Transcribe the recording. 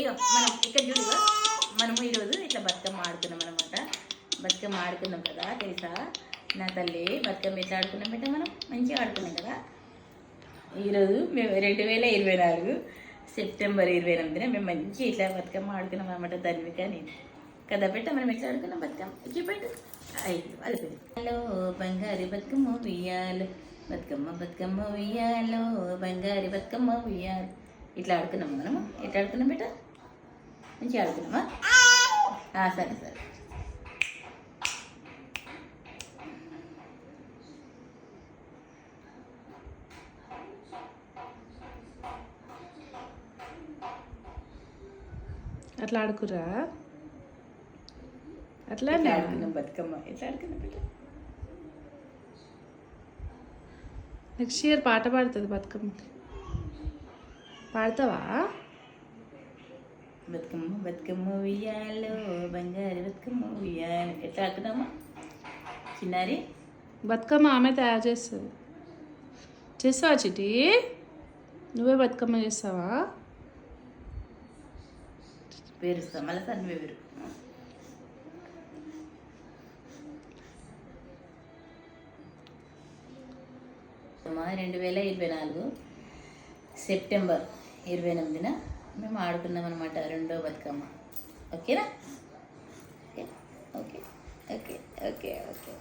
మనం ఇక్కడ చూడు, మనము ఈరోజు ఇట్లా బతుకమ్మ ఆడుకున్నాం అనమాట. బతుకమ్మ ఆడుకున్నాం కదా తెలుసా నా తల్లి. బతుకమ్మ ఎట్లా ఆడుకున్నాం అంటే మనం మంచిగా ఆడుకున్నాం కదా. ఈరోజు మేము 2024 సెప్టెంబర్ 28న మేము మంచిగా ఇట్లా బతుకమ్మ ఆడుకున్నాం అనమాట. ధన్విక నేను కదా పెట్ట మనం ఎట్లా ఆడుకున్నాం బతుకమ్మ చూపెట్టు. హలో బంగారు బతుకమ్మ ఉయ్యాలు, బతుకమ్మ బతుకమ్మ ఉయ్యాలో, బంగారు బతుకమ్మ ఉయ్యాలు. ఇట్లా ఆడుకున్నాము మనము. ఎట్లా ఆడుకున్నాం బిడ్డ? మంచిగా ఆడుకున్నామా? సరే సరే. అట్లా ఆడుకురా? అట్లా ఆడుకున్నాం బతుకమ్మ. ఎట్లా ఆడుకున్నాం బిడ్డ? నెక్స్ట్ ఇయర్ పాట పాడుతుంది బతుకమ్మ. పాడతావా? బతుకమ్మ బతుకమ్మ ఉయ్యాలో, బంగారు బతుకమ్మ ఉయ్యాలో. ఎట్లా ఆడుకున్నామా చిన్నారి? బతుకమ్మ ఆమె తయారు చేస్తుంది. చేస్తావా చిటి? నువ్వే బతుకమ్మ చేస్తావా? పేరుస్తాం మళ్ళీ సార్ నువ్వే పేరు. 2024 సెప్టెంబర్ 28న మేము ఆడుకున్నాం అనమాట రెండో బతుకమ్మ. ఓకేనా? Okay okay okay okay okay.